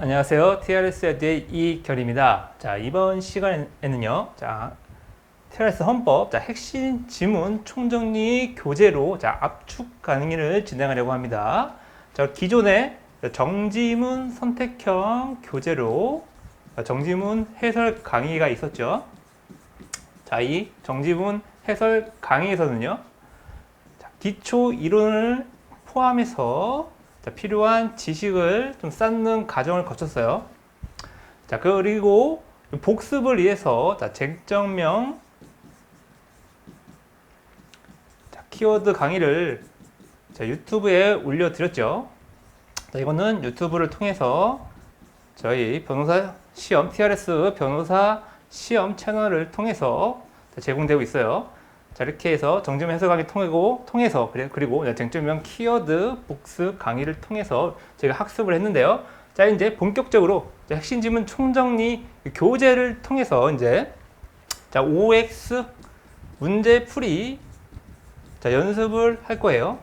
안녕하세요. TRS 의 이결입니다. 자, 이번 시간에는요. 자, TRS 헌법 핵심 지문 총정리 교재로 압축 강의를 진행하려고 합니다. 자, 기존에 정지문 선택형 교재로 정지문 해설 강의가 있었죠. 자, 이 정지문 해설 강의에서는요. 기초 이론을 포함해서 필요한 지식을 좀 쌓는 과정을 거쳤어요. 자, 그리고 복습을 위해서 쟁점명 키워드 강의를 유튜브에 올려드렸죠. 자, 이거는 유튜브를 통해서 저희 변호사 시험 TRS 변호사 시험 채널을 통해서 제공되고 있어요. 자, 이렇게 해서 정지문 해설 강의 통해서 그리고 쟁점명 키워드 복습 강의를 통해서 제가 학습을 했는데요. 자, 이제 본격적으로 핵심 지문 총정리 교재를 통해서 이제 OX 문제풀이 연습을 할 거예요.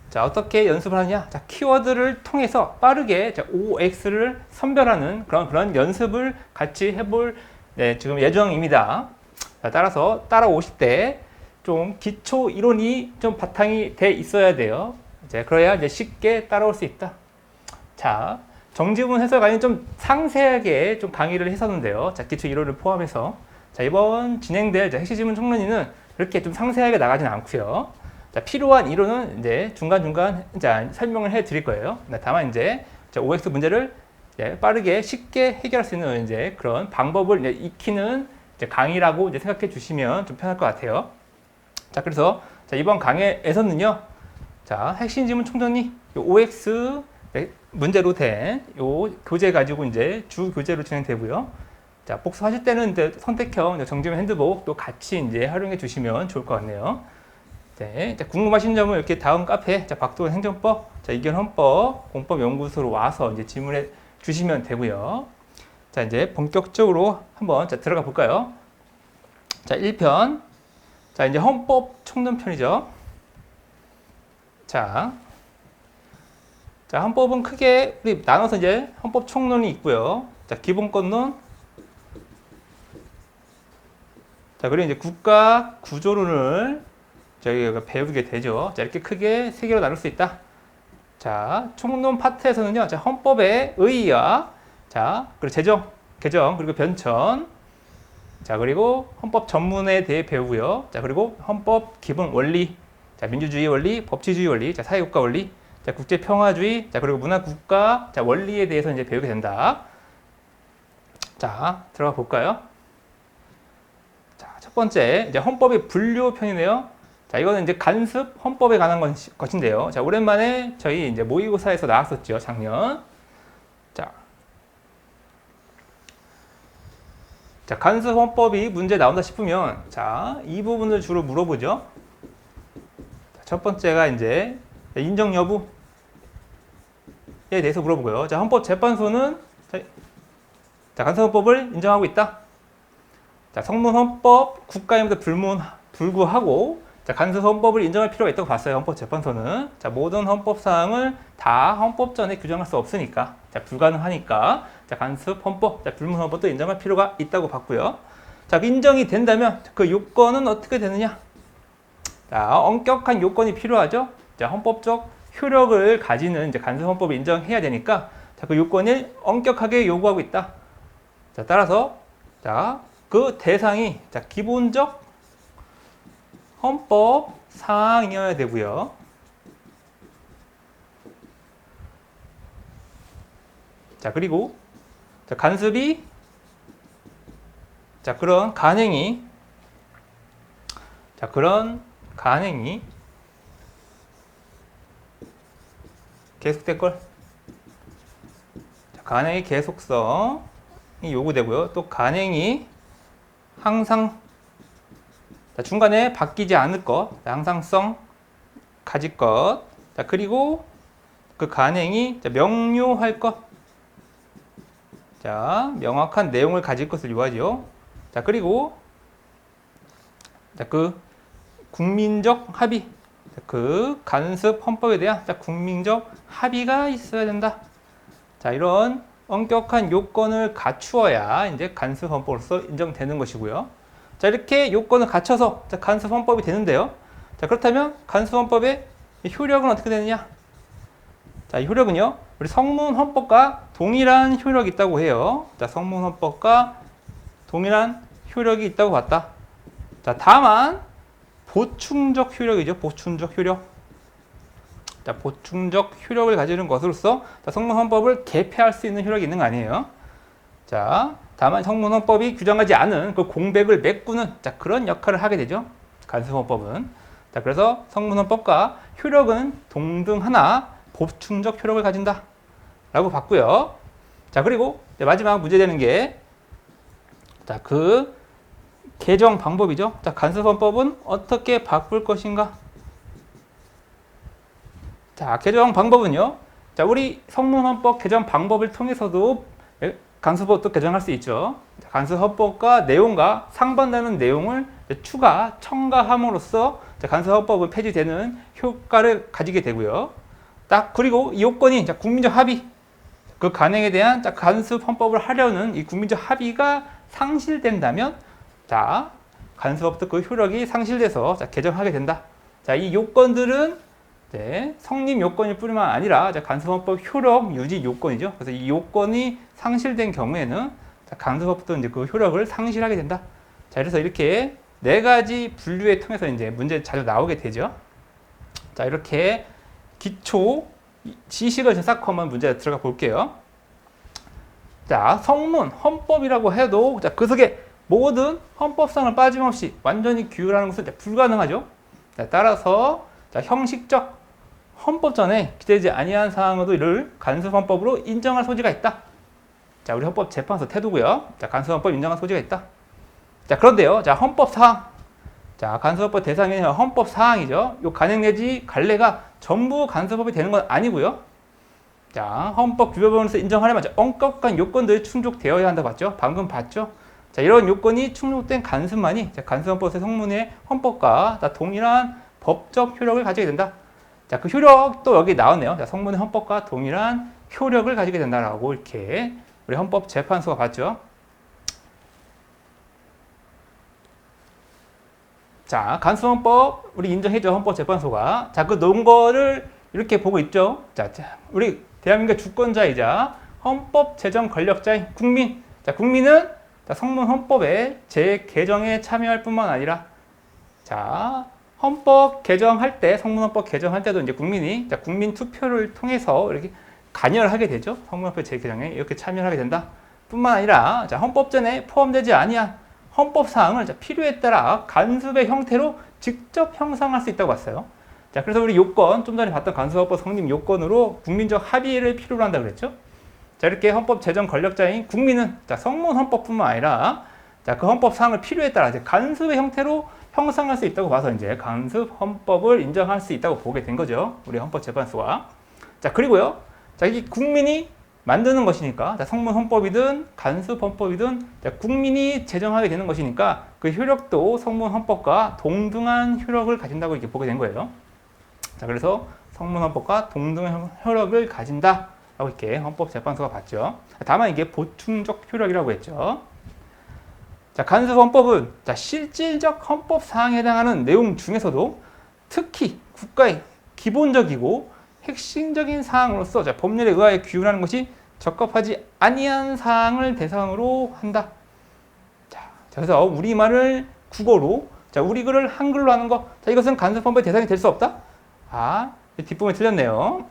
자, 어떻게 연습을 하느냐? 자, 키워드를 통해서 빠르게 OX를 선별하는 그런 연습을 같이 해볼 지금 예정입니다. 자, 따라서 따라오실 때 좀 기초 이론이 좀 바탕이 돼 있어야 돼요. 이제 그래야 이제 쉽게 따라올 수 있다. 자, 정지문 해설 강의 좀 상세하게 좀 강의를 했었는데요. 자, 기초 이론을 포함해서. 자, 이번 진행될 핵심 지문 총론이는 그렇게 좀 상세하게 나가진 않고요. 자, 필요한 이론은 이제 중간중간 설명을 해 드릴 거예요. 다만 이제 OX 문제를 빠르게 쉽게 해결할 수 있는 이제 그런 방법을 익히는 강의라고 생각해 주시면 좀 편할 것 같아요. 자, 그래서 이번 강의에서는요. 자, 핵심 지문 총정리 OX 문제로 된 요 교재 가지고 이제 주 교재로 진행되고요. 자, 복습하실 때는 이제 선택형 정지문 핸드북 또 같이 이제 활용해 주시면 좋을 것 같네요. 네, 궁금하신 점은 이렇게 다음 카페 박도원 행정법, 이견 헌법, 공법 연구소로 와서 이제 질문해 주시면 되고요. 자, 이제 본격적으로 한번 들어가 볼까요? 자, 1편. 자, 이제 헌법 총론편이죠. 자, 헌법은 크게 우리 나눠서 이제 헌법 총론이 있고요. 자, 기본권론. 자, 그리고 이제 국가 구조론을 저희가 배우게 되죠. 자, 이렇게 크게 세 개로 나눌 수 있다. 자, 총론 파트에서는요. 자, 헌법의 의의와 그리고 제정, 개정, 그리고 변천. 자, 그리고 헌법 전문에 대해 배우고요. 자, 그리고 헌법 기본 원리. 자, 민주주의 원리, 법치주의 원리, 자, 사회국가 원리, 자, 국제평화주의, 자, 그리고 문화국가, 자, 원리에 대해서 이제 배우게 된다. 자, 들어가 볼까요? 자, 첫 번째, 이제 헌법의 분류 편이네요. 자, 이거는 이제 간습 헌법에 관한 것인데요. 자, 오랜만에 저희 이제 모의고사에서 나왔었죠, 작년. 자, 간습 헌법이 문제 나온다 싶으면, 자, 이 부분을 주로 물어보죠. 첫 번째가 이제 인정 여부에 대해서 물어보고요. 자, 헌법재판소는 간습 헌법을 인정하고 있다. 자, 성문 헌법 국가임에도 불구하고 간습 헌법을 인정할 필요가 있다고 봤어요. 헌법재판소는. 자, 모든 헌법 사항을 다 헌법전에 규정할 수 없으니까, 불가능하니까, 간습 헌법, 불문 헌법도 인정할 필요가 있다고 봤고요. 자, 인정이 된다면 그 요건은 어떻게 되느냐? 자, 엄격한 요건이 필요하죠. 자, 헌법적 효력을 가지는 간습 헌법을 인정해야 되니까, 그 요건을 엄격하게 요구하고 있다. 자, 따라서 그 대상이 기본적 헌법 사항이어야 되고요. 자, 그리고 간습이 그런 간행이 계속될 걸. 간행의 계속성이 요구되고요. 또 간행이 항상 중간에 바뀌지 않을 것, 항상성 가질 것. 자, 그리고 그 간행이 명료할 것. 자, 명확한 내용을 가질 것을 요하죠. 자, 그리고 그 국민적 합의. 그 간습 헌법에 대한 국민적 합의가 있어야 된다. 자, 이런 엄격한 요건을 갖추어야 이제 간수헌법으로서 인정되는 것이고요. 자, 이렇게 요건을 갖춰서 간수헌법이 되는데요. 자, 그렇다면 간수헌법의 효력은 어떻게 되느냐? 자, 이 효력은요, 우리 성문헌법과 동일한 효력이 있다고 해요. 자, 성문헌법과 동일한 효력이 있다고 봤다. 자, 다만 보충적 효력이죠. 보충적 효력. 자, 보충적 효력을 가지는 것으로서 성문헌법을 개폐할 수 있는 효력이 있는 거 아니에요. 자, 다만 성문헌법이 규정하지 않은 그 공백을 메꾸는 그런 역할을 하게 되죠. 간수헌법은. 자, 그래서 성문헌법과 효력은 동등하나 보충적 효력을 가진다 라고 봤고요. 자, 그리고 마지막 문제되는 게 그 개정 방법이죠. 자, 간수헌법은 어떻게 바꿀 것인가? 자, 개정 방법은요. 자, 우리 성문헌법 개정 방법을 통해서도 간수법도 개정할 수 있죠. 간수헌법과 내용과 상반되는 내용을 추가, 첨가함으로써 간수헌법은 폐지되는 효과를 가지게 되고요. 그리고 이 요건이 국민적 합의, 그 간행에 대한 간수헌법을 하려는 이 국민적 합의가 상실된다면, 자, 간수법도 그 효력이 상실돼서 개정하게 된다. 자, 이 요건들은 성립 요건일 뿐만 아니라 간수헌법 효력 유지 요건이죠. 그래서 이 요건이 상실된 경우에는 간수법도 이제 그 효력을 상실하게 된다. 자, 그래서 이렇게 네 가지 분류에 통해서 이제 문제 자주 나오게 되죠. 자, 이렇게 기초 지식을 싹 한번 문제 들어가 볼게요. 자, 성문, 헌법이라고 해도 그 속에 모든 헌법상을 빠짐없이 완전히 규율하는 것은 불가능하죠. 자, 따라서 형식적 헌법전에 기재되지 아니한 사항으로도 이를 간수헌법으로 인정할 소지가 있다. 자, 우리 헌법재판소 태도고요. 자, 간수헌법 인정할 소지가 있다. 자, 그런데요. 자, 헌법사항. 자, 간수헌법 대상이 헌법사항이죠. 요 간행 내지 관례가 전부 간수법이 되는 건 아니고요. 자, 헌법 규범으로서 인정하려면 엄격한 요건들이 충족되어야 한다 봤죠? 방금 봤죠? 자, 이런 요건이 충족된 간수만이 간수헌법의 성문의 헌법과 동일한 법적 효력을 가지게 된다. 자, 그 효력도 여기 나왔네요. 자, 성문의 헌법과 동일한 효력을 가지게 된다라고 이렇게 우리 헌법재판소가 봤죠. 자, 간수헌법 우리 인정해줘 헌법재판소가. 자, 그 논거를 이렇게 보고 있죠. 자, 우리 대한민국의 주권자이자 헌법 제정 권력자인 국민. 자, 국민은 성문 헌법의 재개정에 참여할 뿐만 아니라, 자, 헌법 개정할 때, 성문 헌법 개정할 때도 이제 국민이 국민 투표를 통해서 이렇게 관여를 하게 되죠. 성문 헌법 재개정에 이렇게 참여를 하게 된다. 뿐만 아니라, 자, 헌법전에 포함되지 아니한 헌법 사항을 필요에 따라 간수의 형태로 직접 형성할 수 있다고 봤어요. 자, 그래서 우리 요건, 좀 전에 봤던 간수헌법 성립 요건으로 국민적 합의를 필요로 한다고 그랬죠. 자, 이렇게 헌법 제정 권력자인 국민은 성문 헌법뿐만 아니라 그 헌법 사항을 필요에 따라 간수의 형태로 형성할 수 있다고 봐서 이제 간수 헌법을 인정할 수 있다고 보게 된 거죠. 우리 헌법재판소가. 자, 그리고요. 자, 이 국민이 만드는 것이니까 성문 헌법이든 간수 헌법이든 국민이 제정하게 되는 것이니까 그 효력도 성문 헌법과 동등한 효력을 가진다고 이렇게 보게 된 거예요. 자, 그래서 성문 헌법과 동등한 효력을 가진다라고 이렇게 헌법재판소가 봤죠. 다만 이게 보충적 효력이라고 했죠. 자, 간수 헌법은 실질적 헌법 사항에 해당하는 내용 중에서도 특히 국가의 기본적이고 핵심적인 사항으로서 법률에 의하여 규율하는 것이 적합하지 아니한 사항을 대상으로 한다. 자, 그래서 우리말을 국어로, 우리 글을 한글로 하는 거, 이것은 간수 헌법의 대상이 될 수 없다. 아, 뒷부분이 틀렸네요.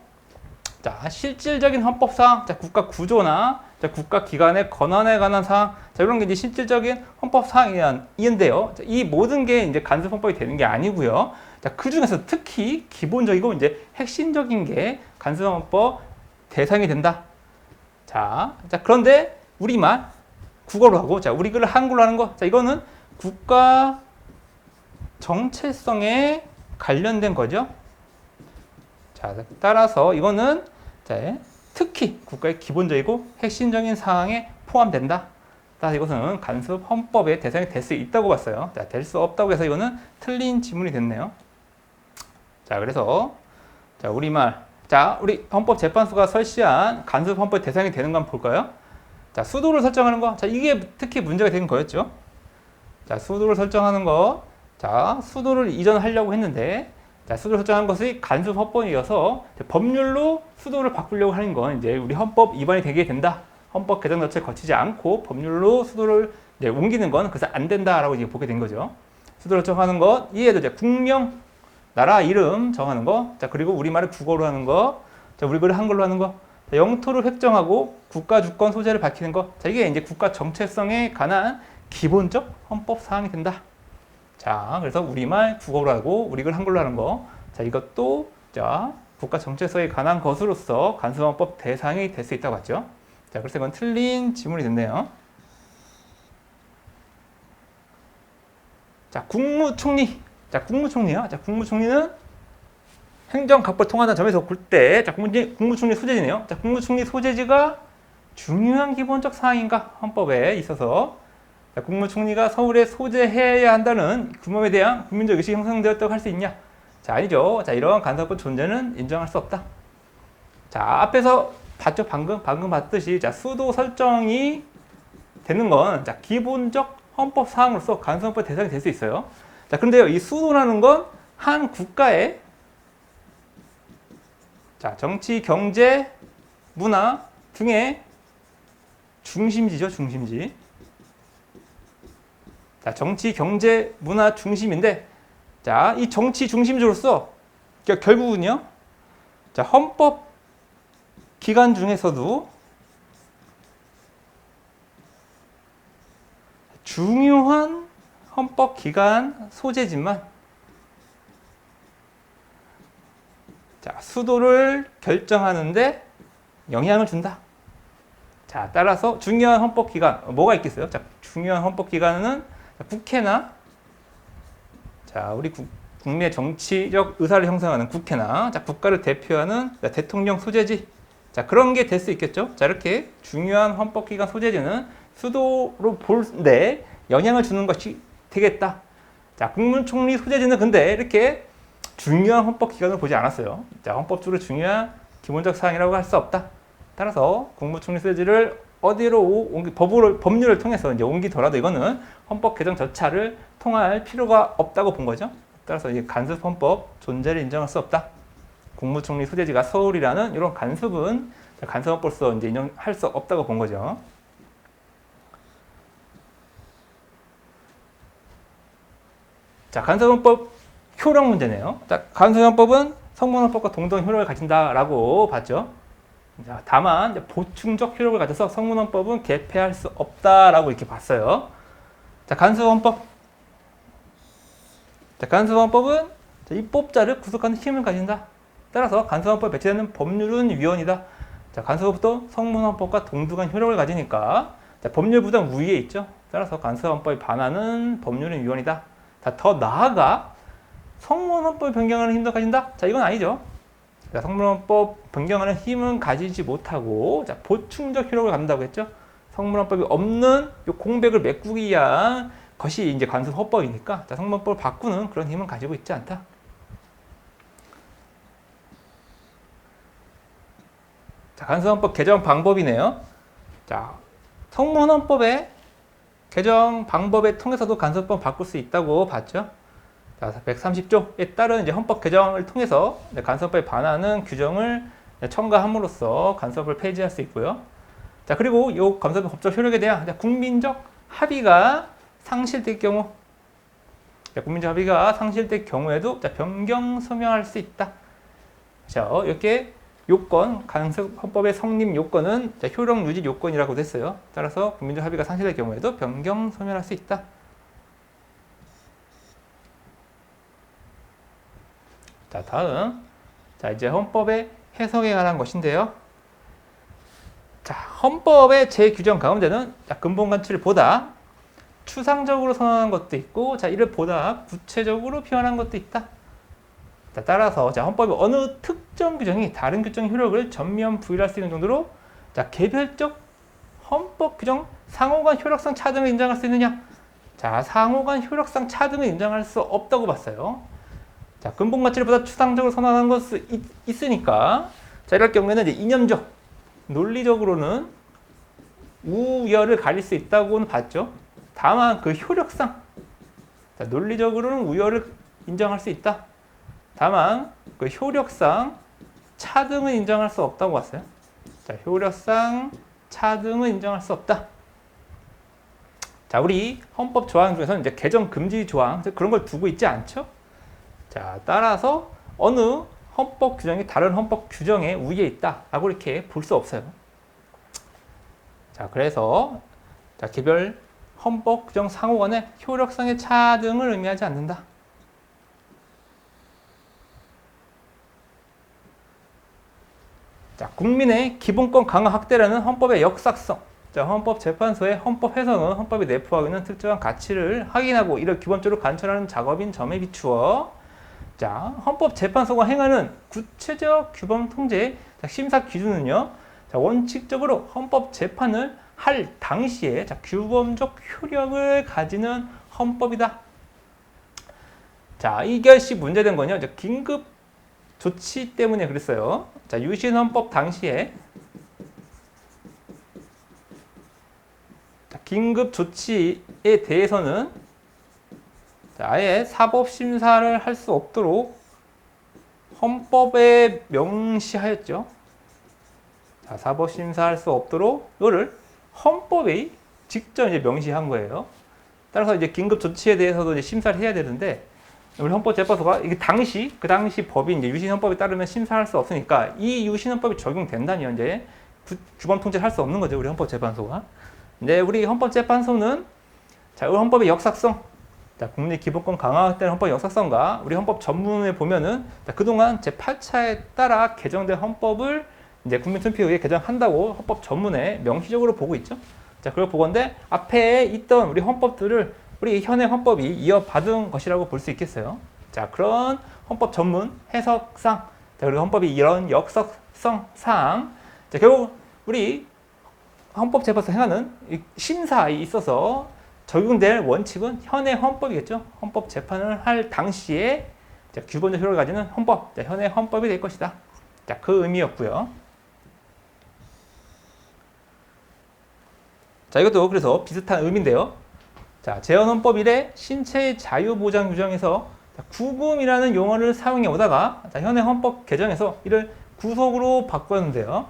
자, 실질적인 헌법 사항, 국가 구조나 국가 기관의 권한에 관한 사항, 이런 게 이제 실질적인 헌법 사항인데요. 이 모든 게 이제 간수 헌법이 되는 게 아니고요. 자, 그 중에서 특히 기본적이고 이제 핵심적인 게 간수 헌법 대상이 된다. 자, 그런데 우리말 국어로 하고, 우리 글을 한글로 하는 거, 이거는 국가 정체성에 관련된 거죠. 자, 따라서 이거는 특히 국가의 기본적이고 핵심적인 사항에 포함된다. 따라서 이것은 간수 헌법의 대상이 될 수 있다고 봤어요. 자, 될 수 없다고 해서 이거는 틀린 지문이 됐네요. 자, 그래서 우리말 자, 우리 헌법재판소가 설치한 간섭 헌법 대상이 되는 거 한번 볼까요? 자, 수도를 설정하는 거. 자, 이게 특히 문제가 된 거였죠. 자, 수도를 설정하는 거. 자, 수도를 이전하려고 했는데, 자, 수도를 설정한 것이 간섭 헌법이어서 법률로 수도를 바꾸려고 하는 건 이제 우리 헌법 위반이 되게 된다. 헌법 개정 자체를 거치지 않고 법률로 수도를 이제 옮기는 건 그래서 안 된다라고 이제 보게 된 거죠. 수도를 정하는 것, 이해도 이제 국명, 나라 이름 정하는 거, 자, 그리고 우리말을 국어로 하는 거, 자, 우리 글을 한글로 하는 거, 자, 영토를 획정하고 국가 주권 소재를 밝히는 거, 자, 이게 이제 국가 정체성에 관한 기본적 헌법 사항이 된다. 자, 그래서 우리말 국어로 하고 우리 글 한글로 하는 거, 자, 이것도 자, 국가 정체성에 관한 것으로서 간섭헌법 대상이 될 수 있다고 봤죠. 자, 그래서 이건 틀린 지문이 됐네요. 자, 국무총리. 자, 국무총리요. 자, 국무총리는 행정각부를 통한다는 점에서 볼 때, 자, 국무총리 소재지네요. 자, 국무총리 소재지가 중요한 기본적 사항인가? 헌법에 있어서. 자, 국무총리가 서울에 소재해야 한다는 규모에 대한 국민적 의식이 형성되었다고 할 수 있냐? 자, 아니죠. 자, 이러한 간섭법 존재는 인정할 수 없다. 자, 앞에서 봤죠? 방금 봤듯이, 자, 수도 설정이 되는 건, 자, 기본적 헌법 사항으로서 간섭법 대상이 될 수 있어요. 자, 그런데요, 이 수도라는 건 한 국가의 자, 정치, 경제, 문화 등의 중심지죠, 중심지. 자, 정치, 경제, 문화 중심인데, 자, 이 정치 중심지로서 결국은요, 자, 헌법 기관 중에서도 중요한 헌법 기관 소재지만, 자, 수도를 결정하는데 영향을 준다. 자, 따라서 중요한 헌법 기관 뭐가 있겠어요? 자, 중요한 헌법 기관은 국회나, 자, 우리 국내 정치적 의사를 형성하는 국회나, 자, 국가를 대표하는 대통령 소재지. 자, 그런 게 될 수 있겠죠. 자, 이렇게 중요한 헌법 기관 소재지는 수도로 볼때 영향을 주는 것이 되겠다. 자, 국무총리 소재지는 근데 이렇게 중요한 헌법 기관을 보지 않았어요. 자, 헌법적으로 중요한 기본적 사항이라고 할 수 없다. 따라서 국무총리 소재지를 어디로 법률을 통해서 이제 옮기더라도 이거는 헌법 개정 절차를 통할 필요가 없다고 본 거죠. 따라서 이 간섭 헌법 존재를 인정할 수 없다. 국무총리 소재지가 서울이라는 이런 간섭은 간섭 헌법으로서 이제 인정할 수 없다고 본 거죠. 자, 간섭헌법 효력 문제네요. 자, 간섭헌법은 성문헌법과 동등 효력을 가진다라고 봤죠. 자, 다만 보충적 효력을 가져서 성문헌법은 개폐할 수 없다라고 이렇게 봤어요. 자, 간섭헌법. 자, 간섭헌법은 입법자를 구속하는 힘을 가진다. 따라서 간섭헌법에 배치되는 법률은 위헌이다. 자, 간섭헌법도 성문헌법과 동등한 효력을 가지니까 자, 법률보다 우위에 있죠. 따라서 간섭헌법에 반하는 법률은 위헌이다. 자, 더 나아가 성문헌법 변경하는 힘도 가진다? 자, 이건 아니죠. 자, 성문헌법 변경하는 힘은 가지지 못하고 자, 보충적 효력을 갖는다고 했죠. 성문헌법이 없는 요 공백을 메꾸기 위한 것이 이제 간섭헌법이니까 자, 성문헌법을 바꾸는 그런 힘은 가지고 있지 않다. 자, 간섭헌법 개정 방법이네요. 자, 성문헌법의 개정 방법에 통해서도 간섭법 바꿀 수 있다고 봤죠. 자, 130조에 따른 이제 헌법 개정을 통해서 간섭법에 반하는 규정을 첨가함으로써 간섭을 폐지할 수 있고요. 자, 그리고 이 간섭의 법적 효력에 대한 국민적 합의가 상실될 경우, 국민적 합의가 상실될 경우에도 변경 서명할 수 있다. 자, 이렇게 요건, 간섭헌법의 성립 요건은 효력 유지 요건이라고 했어요. 따라서 국민적 합의가 상실될 경우에도 변경 서명할 수 있다. 자, 다음. 자, 이제 헌법의 해석에 관한 것인데요. 자, 헌법의 재규정 가운데는 근본 가치를 보다 추상적으로 선언한 것도 있고, 자, 이를 보다 구체적으로 표현한 것도 있다. 자, 따라서 자, 헌법의 어느 특정 규정이 다른 규정의 효력을 전면 부여할 수 있는 정도로 자, 개별적 헌법 규정 상호간 효력상 차등을 인정할 수 있느냐? 자, 상호간 효력상 차등을 인정할 수 없다고 봤어요. 자, 근본 가치를 추상적으로 선언하는 것이 있으니까 자, 이럴 경우에는 이제 이념적, 논리적으로는 우열을 가릴 수 있다고는 봤죠. 다만 그 효력상, 자, 논리적으로는 우열을 인정할 수 있다. 다만 그 효력상 차등은 인정할 수 없다고 봤어요. 자, 효력상 차등은 인정할 수 없다. 자, 우리 헌법 조항 중에서는 이제 개정 금지 조항 그런 걸 두고 있지 않죠? 자, 따라서 어느 헌법 규정이 다른 헌법 규정에 우위에 있다라고 이렇게 볼 수 없어요. 자, 그래서 자, 개별 헌법 규정 상호간의 효력상의 차등을 의미하지 않는다. 자, 국민의 기본권 강화 확대라는 헌법의 역사성. 자, 헌법재판소의 헌법 해석은 헌법이 내포하고 있는 특정한 가치를 확인하고 이를 기본적으로 관철하는 작업인 점에 비추어 자, 헌법재판소가 행하는 구체적 규범 통제 심사 기준은요. 자, 원칙적으로 헌법재판을 할 당시에 자, 규범적 효력을 가지는 헌법이다. 자, 이것이 문제된 거는요. 이제 긴급 조치 때문에 그랬어요. 자, 유신 헌법 당시에 자, 긴급 조치에 대해서는 자, 아예 사법 심사를 할 수 없도록 헌법에 명시하였죠. 자, 사법 심사할 수 없도록 이거를 헌법에 직접 이제 명시한 거예요. 따라서 이제 긴급 조치에 대해서도 이제 심사를 해야 되는데 우리 헌법재판소가 이게 그 당시 법이 이제 유신헌법에 따르면 심사할 수 없으니까 이 유신헌법이 적용된다면 이제 규범 통제를 할 수 없는 거죠. 우리 헌법재판소가. 근데 우리 헌법재판소는 자, 우리 헌법의 역사성, 자, 국민 기본권 강화된 헌법 역사성과 우리 헌법 전문에 보면은 자, 그동안 제8차에 따라 개정된 헌법을 이제 국민투표에 개정한다고 헌법 전문에 명시적으로 보고 있죠. 자, 그걸 보건데 앞에 있던 우리 헌법들을 우리 현행 헌법이 이어받은 것이라고 볼 수 있겠어요. 자, 그런 헌법 전문 해석상, 자, 그리고 헌법이 이런 역사성 사항, 자, 결국 우리 헌법재판소 행하는 심사에 있어서 적용될 원칙은 현행 헌법이겠죠. 헌법 재판을 할 당시에 자, 규범적 효력을 가지는 헌법, 자, 현행 헌법이 될 것이다. 자, 그 의미였고요. 자, 이것도 그래서 비슷한 의미인데요. 자, 재헌헌법 이래 신체의 자유보장 규정에서 구금이라는 용어를 사용해 오다가 자, 현행 헌법 개정에서 이를 구속으로 바꿨는데요.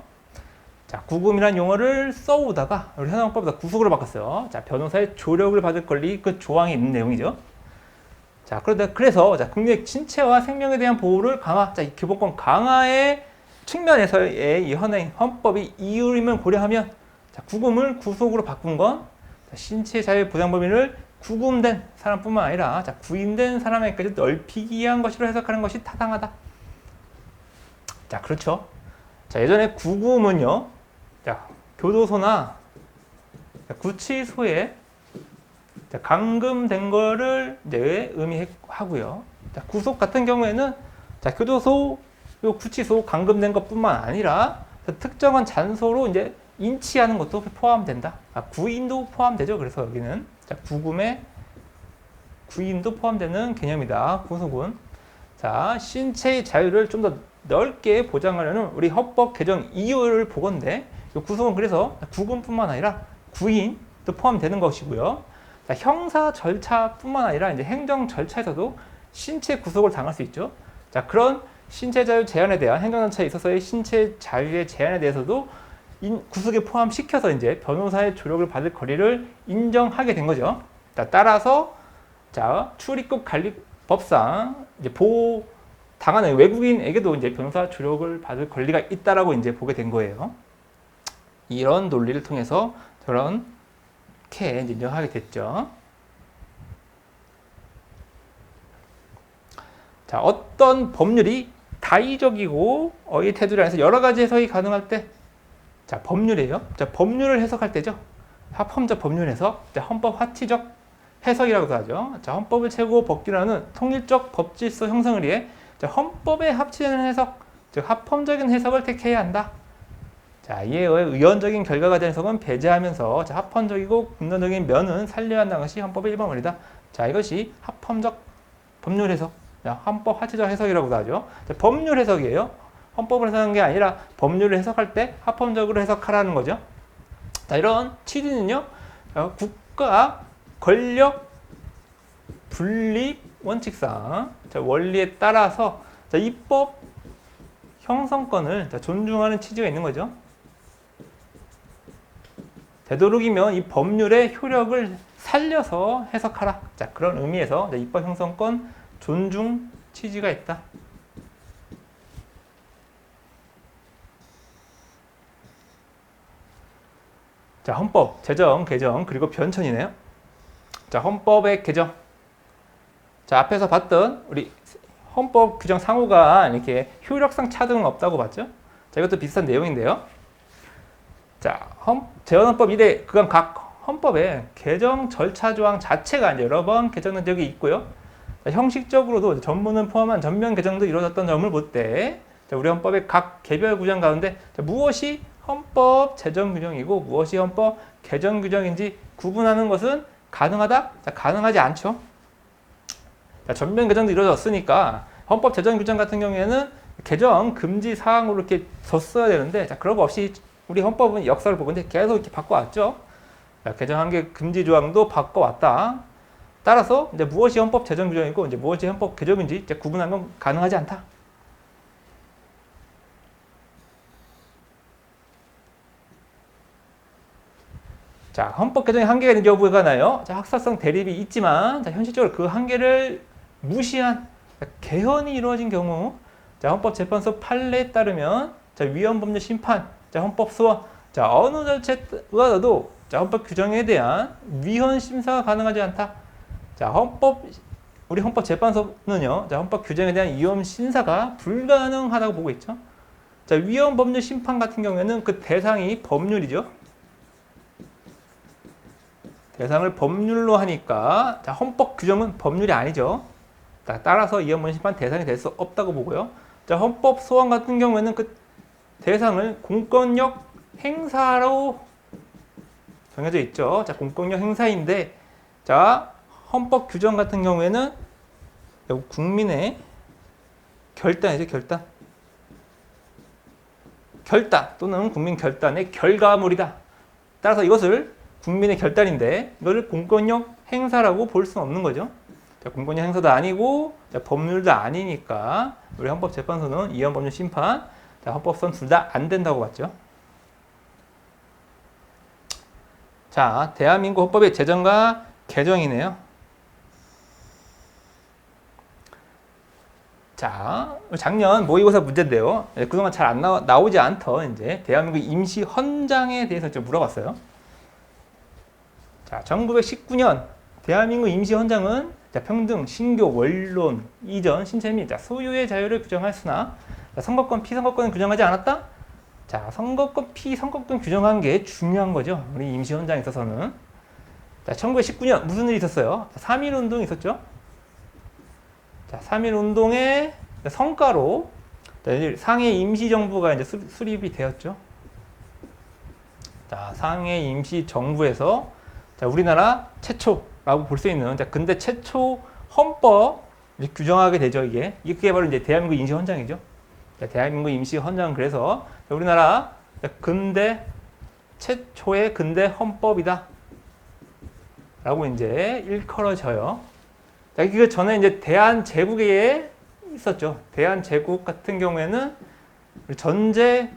자, 구금이라는 용어를 써오다가 우리 현행 헌법에서 구속으로 바꿨어요. 자, 변호사의 조력을 받을 권리 그 조항이 있는 내용이죠. 자, 그래서 자, 국민의 신체와 생명에 대한 보호를 강화, 자, 이 기본권 강화의 측면에서의 이 현행 헌법이 이유임을 고려하면 자, 구금을 구속으로 바꾼 건 신체 자유 보장 범위를 구금된 사람뿐만 아니라 자, 구인된 사람에게까지 넓히기 위한 것으로 해석하는 것이 타당하다. 자, 그렇죠. 자, 예전에 구금은요, 자, 교도소나 자, 구치소에 자, 감금된 거를 이제 의미하고요. 자, 구속 같은 경우에는 자, 교도소, 구치소 감금된 것뿐만 아니라 자, 특정한 장소로 이제 인치하는 것도 포함된다. 아, 구인도 포함되죠. 그래서 여기는 자, 구금에 구인도 포함되는 개념이다. 구속은 자, 신체의 자유를 좀 더 넓게 보장하려는 우리 헌법 개정 이유를 보건데 구속은 그래서 구금뿐만 아니라 구인도 포함되는 것이고요. 자, 형사 절차뿐만 아니라 이제 행정 절차에서도 신체 구속을 당할 수 있죠. 자, 그런 신체 자유 제한에 대한 행정 절차에 있어서의 신체 자유의 제한에 대해서도 구속에 포함시켜서 이제 변호사의 조력을 받을 권리를 인정하게 된 거죠. 자, 따라서 자, 출입국 관리법상 이제 보호 당하는 외국인에게도 이제 변호사 조력을 받을 권리가 있다라고 이제 보게 된 거예요. 이런 논리를 통해서 저렇게 이제 인정하게 됐죠. 자, 어떤 법률이 다의적이고 어휘 테두리 안에서 여러 가지 해석이 가능할 때 자, 법률이에요. 자, 법률을 해석할 때죠. 합헌적 법률 해석, 자, 헌법 화치적 해석이라고도 하죠. 자, 헌법을 최고 법규라는 통일적 법질서 형성을 위해 자, 헌법에 합치되는 해석, 즉 합헌적인 해석을 택해야 한다. 자, 이에 의해 의원적인 결과가 된 해석은 배제하면서 자, 합헌적이고 근본적인 면은 살려야 한다는 것이 헌법의 1번 원리다. 자, 이것이 합헌적 법률 해석, 헌법 하체적 해석이라고도 하죠. 법률 해석이에요. 헌법을 해석하는 게 아니라 법률을 해석할 때 합헌적으로 해석하라는 거죠. 자, 이런 취지는요, 국가 권력 분립 원칙상 원리에 따라서 입법 형성권을 존중하는 취지가 있는 거죠. 되도록이면 이 법률의 효력을 살려서 해석하라. 자, 그런 의미에서 입법 형성권 존중 취지가 있다. 자, 헌법, 제정, 개정, 그리고 변천이네요. 자, 헌법의 개정. 자, 앞에서 봤던 우리 헌법 규정 상호가 이렇게 효력상 차등은 없다고 봤죠? 자, 이것도 비슷한 내용인데요. 자, 제헌헌법 1회 그간 각 헌법의 개정 절차 조항 자체가 이제 여러 번 개정된 적이 있고요. 자, 형식적으로도 전문을 포함한 전면 개정도 이루어졌던 점을 볼 때, 우리 헌법의 각 개별 구정 가운데 무엇이 헌법 제정 규정이고 무엇이 헌법 개정 규정인지 구분하는 것은 가능하다? 자, 가능하지 않죠. 자, 전면 개정도 이루어졌으니까 헌법 제정 규정 같은 경우에는 개정 금지 사항으로 이렇게 뒀어야 되는데, 자, 그런 거 없이 우리 헌법은 역사를 보고 이제 계속 이렇게 바꿔왔죠. 자, 개정한 게 금지 조항도 바꿔왔다. 따라서 이제 무엇이 헌법 제정 규정이고 이제 무엇이 헌법 개정인지 이제 구분하는 건 가능하지 않다. 자, 헌법 개정의 한계가 있는 여부가 나요. 자, 학사성 대립이 있지만, 자, 현실적으로 그 한계를 무시한 개헌이 이루어진 경우, 자, 헌법재판소 판례에 따르면, 자, 위헌법률 심판, 자, 헌법 소원, 자, 어느 절차가 나도, 자, 헌법 규정에 대한 위헌 심사가 가능하지 않다. 자, 우리 헌법재판소는요, 자, 헌법 규정에 대한 위헌 심사가 불가능하다고 보고 있죠. 자, 위헌법률 심판 같은 경우에는 그 대상이 법률이죠. 대상을 법률로 하니까, 자, 헌법 규정은 법률이 아니죠. 자, 따라서 위헌법률 심판 대상이 될 수 없다고 보고요. 자, 헌법 소원 같은 경우에는 그 대상을 공권력 행사로 정해져 있죠. 자, 공권력 행사인데, 자, 헌법 규정 같은 경우에는 국민의 결단이죠, 결단. 결단 또는 국민 결단의 결과물이다. 따라서 이것을 국민의 결단인데 이거를 공권력 행사라고 볼 수는 없는 거죠. 자, 공권력 행사도 아니고, 자, 법률도 아니니까 우리 헌법재판소는 위헌법률 심판, 자, 헌법소원 둘 다 안 된다고 봤죠. 자, 대한민국 헌법의 제정과 개정이네요. 자, 작년 모의고사 문제인데요. 그동안 잘 안 나오지 않던 이제 대한민국 임시 헌장에 대해서 좀 물어봤어요. 자, 1919년 대한민국 임시 헌장은, 자, 평등, 신교, 원론, 이전, 신체 및 소유의 자유를 규정하였으나, 자, 선거권, 피선거권은 규정하지 않았다? 자, 선거권, 피선거권 규정한 게 중요한 거죠. 우리 임시 헌장에 있어서는. 자, 1919년 무슨 일이 있었어요? 3.1운동이 있었죠. 자, 3.1운동의 성과로, 자, 상해 임시정부가 이제 수립이 되었죠. 자, 상해 임시정부에서, 자, 우리나라 최초라고 볼 수 있는, 자, 근대 최초 헌법이 규정하게 되죠, 이게. 이게 바로 이제 대한민국 임시 헌장이죠. 자, 대한민국 임시 헌장은 그래서 우리나라 근대 최초의 근대 헌법이다. 라고 이제 일컬어져요. 자, 그 전에 이제 대한제국에 있었죠. 대한제국 같은 경우에는 전제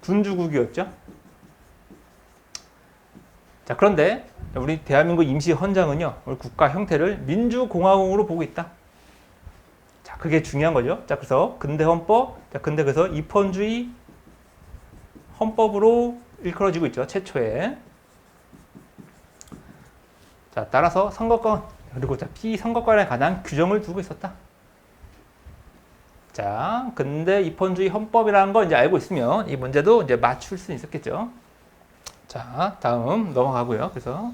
군주국이었죠. 자, 그런데 우리 대한민국 임시 헌장은요, 우리 국가 형태를 민주공화국으로 보고 있다. 자, 그게 중요한 거죠. 자, 그래서 근대 헌법, 자, 근대 그래서 입헌주의 헌법으로 일컬어지고 있죠. 최초에. 자, 따라서 선거권, 그리고 자, 피선거권에 관한 규정을 두고 있었다. 자, 근대 입헌주의 헌법이라는 거 이제 알고 있으면 이 문제도 이제 맞출 수 있었겠죠. 자, 다음 넘어가고요. 그래서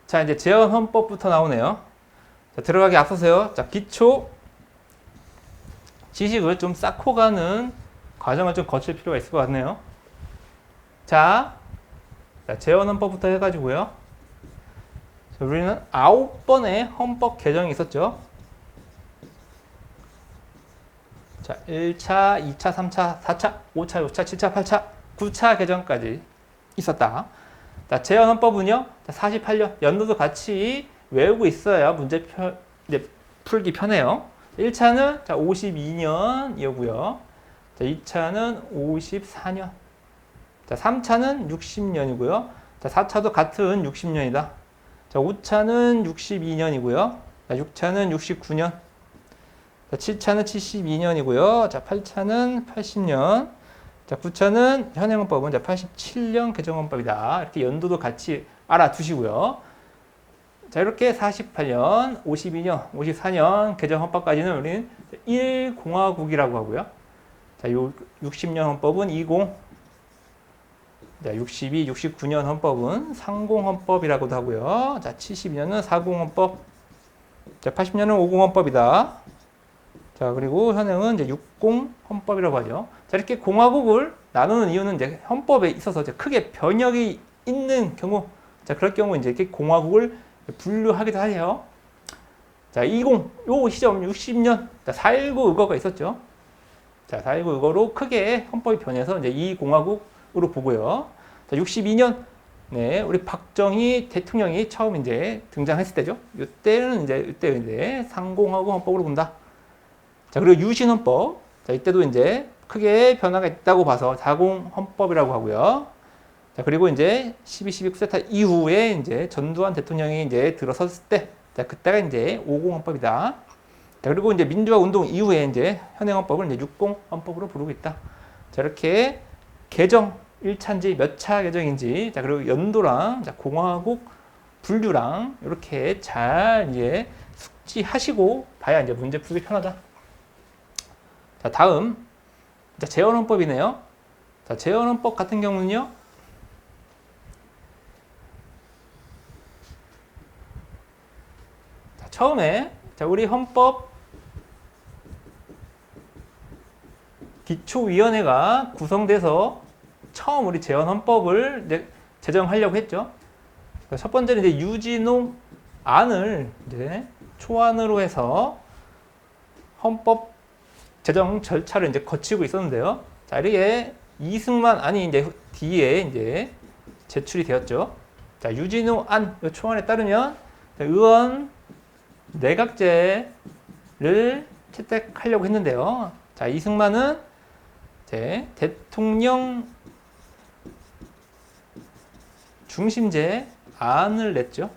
자, 이제 제헌헌법부터 나오네요. 자, 들어가기 앞서서요. 자, 기초 지식을 좀 쌓고 가는 과정을 좀 거칠 필요가 있을 것 같네요. 자, 제헌헌법부터 해가지고요. 자, 우리는 9번의 헌법 개정이 있었죠. 자, 1차, 2차, 3차, 4차, 5차, 6차, 7차, 8차, 9차 개정까지 있었다. 자, 재헌헌법은요, 48년 연도도 같이 외우고 있어야 문제 이제 풀기 편해요. 1차는 52년이었고요. 자, 2차는 54년. 자, 3차는 60년이고요. 자, 4차도 같은 60년이다. 자, 5차는 62년이고요. 자, 6차는 69년. 자, 7차는 72년이고요. 자, 8차는 80년. 자, 9차는 현행헌법은 87년 개정헌법이다. 이렇게 연도도 같이 알아두시고요. 자, 이렇게 48년, 52년, 54년 개정헌법까지는 우리는 1공화국이라고 하고요. 자, 요 60년 헌법은 20, 자, 62, 69년 헌법은 30헌법이라고도 하고요. 자, 72년은 40헌법, 자, 80년은 50헌법이다. 자, 그리고 현행은 이제 60헌법이라고 하죠. 자, 이렇게 공화국을 나누는 이유는 이제 헌법에 있어서 이제 크게 변형이 있는 경우, 자, 그럴 경우 이제 이렇게 공화국을 분류하기도 하네요. 자, 20, 요 시점 60년, 자, 4.19 의거가 있었죠. 자, 4.19 의거로 크게 헌법이 변해서 이제 이 공화국으로 보고요. 자, 62년, 네, 우리 박정희 대통령이 처음 이제 등장했을 때죠. 이때는 이때 상공하고 헌법으로 본다. 자, 그리고 유신헌법, 자, 이때도 이제 크게 변화가 있다고 봐서 40헌법이라고 하고요. 자, 그리고 이제 12.12 쿠데타 이후에 이제 전두환 대통령이 이제 들어섰을 때, 자, 그때가 이제 50헌법이다. 자, 그리고 이제 민주화 운동 이후에 이제 현행헌법을 이제 60헌법으로 부르고 있다. 자, 이렇게 개정 1차인지 몇 차 개정인지, 자, 그리고 연도랑, 자, 공화국 분류랑 이렇게 잘 이제 숙지하시고 봐야 이제 문제 풀기 편하다. 자, 다음, 자, 재헌헌법이네요. 자, 재헌헌법 같은 경우는요, 자, 처음에, 자, 우리 헌법 기초위원회가 구성돼서 처음 우리 재헌헌법을 이제 제정하려고 했죠. 첫 번째는 이제 유진호 안을 이제 초안으로 해서 헌법 제정 절차를 이제 거치고 있었는데요. 자, 이게 이승만 안이 이제 뒤에 이제 제출이 되었죠. 자, 유진호 안 초안에 따르면 의원 내각제를 채택하려고 했는데요. 자, 이승만은 대통령 중심제 안을 냈죠.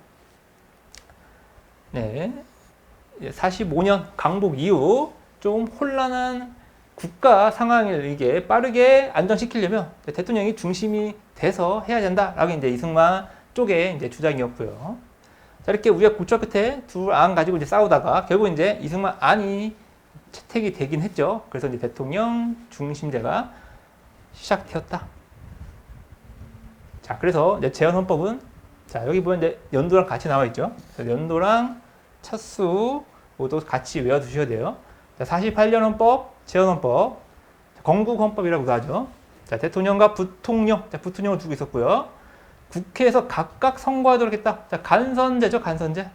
네. 45년 강복 이후 좀 혼란한 국가 상황을 이게 빠르게 안정시키려면 대통령이 중심이 돼서 해야 된다라고 이제 이승만 쪽에 이제 주장이었고요. 자, 이렇게 우여곡절 끝에 두 안 가지고 이제 싸우다가 결국 이제 이승만 안이 채택이 되긴 했죠. 그래서 이제 대통령 중심제가 시작되었다. 자, 그래서 이제 재헌헌법은 자, 여기 보면 이제 연도랑 같이 나와 있죠. 연도랑 차수 모두 같이 외워두셔야 돼요. 자, 48년 헌법, 재헌헌법, 건국헌법이라고도 하죠. 자, 대통령과 부통령, 자, 부통령을 두고 있었고요. 국회에서 각각 선거하도록 했다. 자, 간선제죠, 간선제. 자,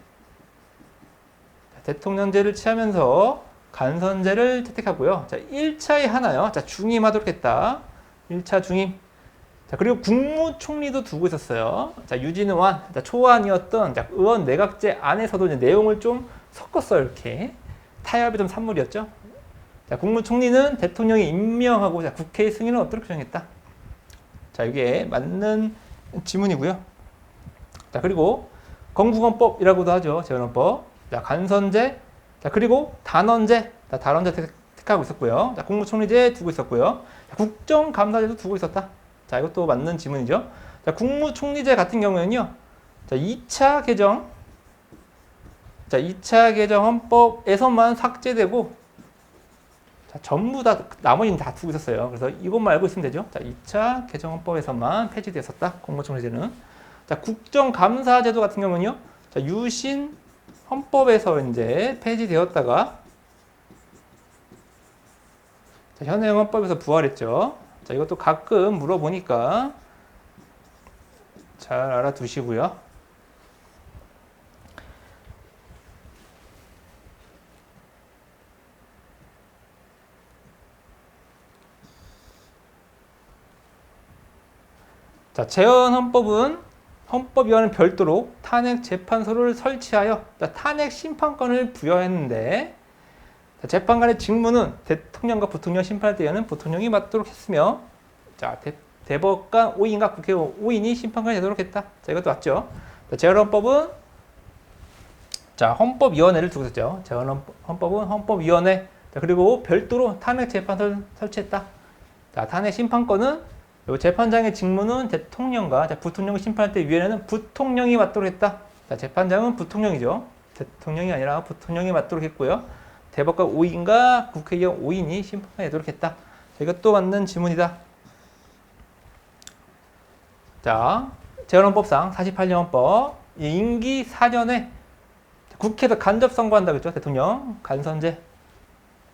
대통령제를 취하면서 간선제를 채택하고요. 자, 1차에 하나요. 자, 중임하도록 했다. 1차 중임. 자, 그리고 국무총리도 두고 있었어요. 자, 유진호 안, 자, 초안이었던 자, 의원 내각제 안에서도 이제 내용을 좀 섞었어요. 이렇게. 타협이 좀 산물이었죠. 자, 국무총리는 대통령이 임명하고 자, 국회의 승인은 어떻게 정했다. 자, 이게 맞는 지문이고요. 자, 그리고 건국헌법이라고도 하죠. 재헌헌법. 자, 간선제. 자, 그리고 단원제. 자, 단원제 택하고 있었고요. 자, 국무총리제 두고 있었고요. 자, 국정감사제도 두고 있었다. 자, 이것도 맞는 지문이죠. 자, 국무총리제 같은 경우에는요. 자, 2차 개정. 자, 2차 개정 헌법에서만 삭제되고, 자, 전부 다, 나머지는 다 두고 있었어요. 그래서 이것만 알고 있으면 되죠. 자, 2차 개정 헌법에서만 폐지되었었다. 공무총리제는. 자, 국정감사제도 같은 경우는요. 자, 유신 헌법에서 이제 폐지되었다가, 자, 현행 헌법에서 부활했죠. 자, 이것도 가끔 물어보니까 잘 알아두시고요. 자, 재헌헌법은 헌법위원회는 별도로 탄핵 재판소를 설치하여 탄핵 심판권을 부여했는데, 자, 재판관의 직무는 대통령과 부통령 심판에 대한 부통령이 맡도록 했으며, 자, 대법관 5인과 국회의원 5인이 심판관이 되도록 했다. 자, 이것도 맞죠? 자, 재헌헌법은 자, 헌법위원회를 두고 있었죠. 재헌헌법은 헌법위원회. 자, 그리고 별도로 탄핵 재판소를 설치했다. 자, 탄핵 심판권은 요 재판장의 직무는 대통령과, 자, 부통령을 심판할 때 위원회는 부통령이 맡도록 했다. 자, 재판장은 부통령이죠. 대통령이 아니라 부통령이 맡도록 했고요. 대법관 5인과 국회의원 5인이 심판관이 되도록 했다. 자, 이것도 맞는 지문이다. 자, 재헌헌법상 48년 헌법 임기 4년에 국회에서 간접 선거한다고 했죠. 대통령 간선제.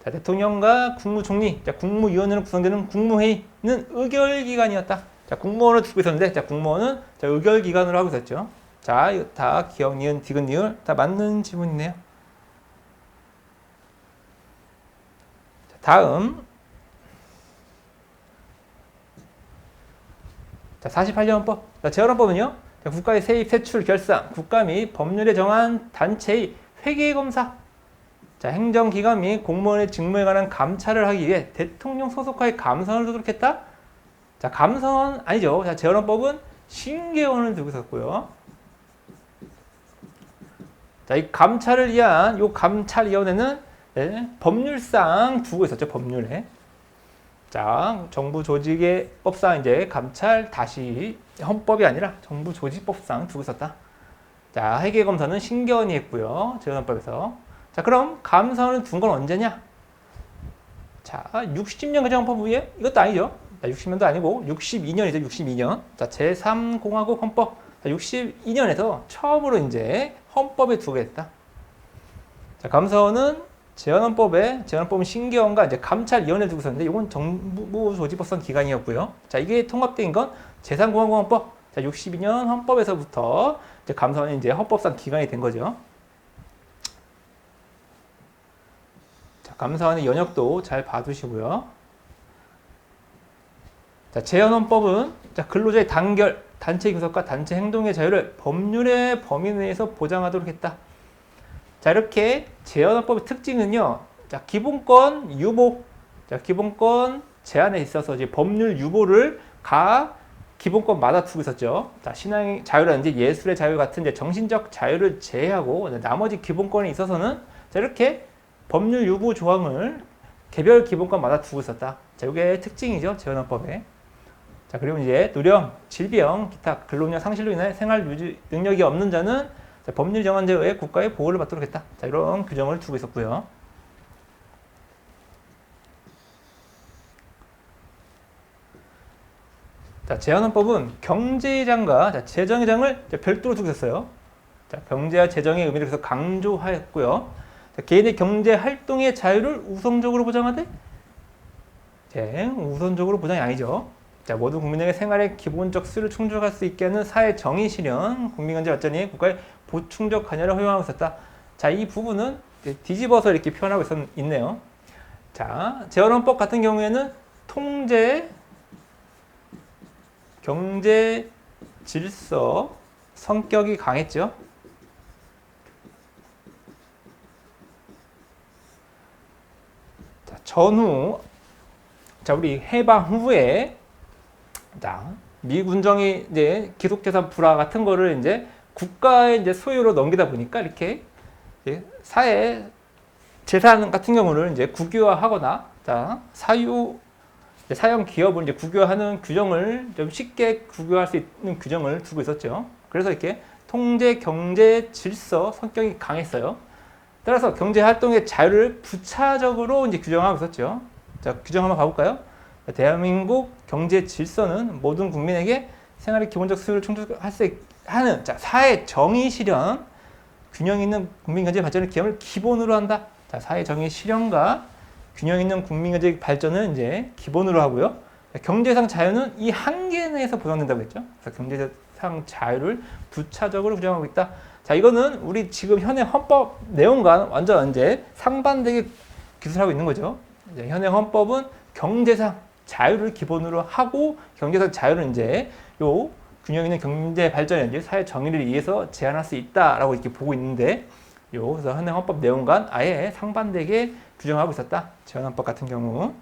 자, 대통령과 국무총리, 자, 국무위원회로 구성되는 국무회의는 의결기관이었다. 자, 국무원을 두고 있었는데, 자, 국무원은 자, 의결기관으로 하고 있었죠. 자, 이거 다 기억, 니은, 디귿, 니을 다 맞는 지문이네요. 자, 다음. 자, 48년 헌법. 자, 재헌헌법은요, 자, 국가의 세입, 세출, 결산, 국가 및 법률에 정한 단체의 회계검사, 자, 행정기관 및 공무원의 직무에 관한 감찰을 하기 위해 대통령 소속하에 감사원을 두도록 했다. 자, 감사원 아니죠. 자, 재헌헌법은 신개원을 두고 있었고요. 자, 이 감찰을 위한 요 감찰위원회는 네, 법률상 두고 있었죠. 법률에. 자, 정부 조직의 법상 이제 감찰 다시 헌법이 아니라 정부 조직법상 두고 있었다. 자, 회계검사는 신개원이 했고요. 재헌헌법에서. 자, 그럼 감사원을 둔 건 언제냐? 자, 60년 개정헌법 후에 이것도 아니죠. 자, 60년도 아니고 62년이죠. 62년. 자, 제3공화국 헌법. 자, 62년에서 처음으로 이제 헌법에 두게 됐다. 자, 감사원은 재헌헌법은 신개원과 이제 감찰위원회를 두고 있었는데, 이건 정부 조직법상 기관이었고요. 자, 이게 통합된 건 제3공화국 헌법. 자, 62년 헌법에서부터 이제 감사원이 이제 헌법상 기관이 된 거죠. 감사원의 연역도 잘 봐두시고요. 자, 재헌헌법은 자, 근로자의 단결, 단체 교섭과 단체 행동의 자유를 법률의 범위 내에서 보장하도록 했다. 자, 이렇게 재헌헌법의 특징은요. 자, 기본권 유보. 자, 기본권 제한에 있어서 이제 법률 유보를 각 기본권마다 두고 있었죠. 자, 신앙의 자유라든지 예술의 자유 같은 이제 정신적 자유를 제외하고 나머지 기본권에 있어서는 자, 이렇게 법률 유보 조항을 개별 기본권마다 두고 있었다. 자, 이게 특징이죠. 재헌헌법에. 자, 그리고 이제 노령, 질병, 기타 근로능력 상실로 인해 생활 유지 능력이 없는 자는 자, 법률 정한 제외 국가의 보호를 받도록 했다. 자, 이런 규정을 두고 있었고요. 자, 재헌헌법은 경제장과 자, 재정의장을 별도로 두고 있었어요. 자, 경제와 재정의 의미를 그래서 강조하였고요. 자, 개인의 경제 활동의 자유를 우선적으로 보장하되, 우선적으로 보장이 아니죠. 자, 모든 국민에게 생활의 기본적 수요를 충족할 수 있게 하는 사회 정의 실현, 국민경제 발전이 국가의 보충적 관여를 허용하고 있었다. 자, 이 부분은 뒤집어서 이렇게 표현하고 있네요. 자, 재헌헌법 같은 경우에는 통제, 경제, 질서, 성격이 강했죠. 자, 전후, 자, 우리 해방 후에, 자, 미 군정이 이제 기속재산 불화 같은 거를 이제 국가의 이제 소유로 넘기다 보니까 이렇게 사회 재산 같은 경우를 이제 국유화하거나, 자, 사형 기업을 이제 국유화하는 규정을 좀 쉽게 국유화할 수 있는 규정을 두고 있었죠. 그래서 이렇게 통제, 경제, 질서, 성격이 강했어요. 따라서 경제 활동의 자유를 부차적으로 이제 규정하고 있었죠. 자, 규정 한번 봐볼까요? 대한민국 경제 질서는 모든 국민에게 생활의 기본적 수요를 충족할 수 하는 자, 사회 정의 실현, 균형 있는 국민 경제 발전의 기업을 기본으로 한다. 자, 사회 정의 실현과 균형 있는 국민 경제 발전을 이제 기본으로 하고요. 자, 경제상 자유는 이 한계 내에서 보장된다고 했죠. 그래서 경제상 자유를 부차적으로 규정하고 있다. 자, 이거는 우리 지금 현행 헌법 내용과 완전 이제 상반되게 기술하고 있는 거죠. 이제 현행 헌법은 경제상 자유를 기본으로 하고 경제적 자유는 이제 요 균형 있는 경제 발전에 사회 정의를 위해서 제한할 수 있다라고 이렇게 보고 있는데 그래서 현행 헌법 내용과는 아예 상반되게 규정하고 있었다. 제한헌법 같은 경우.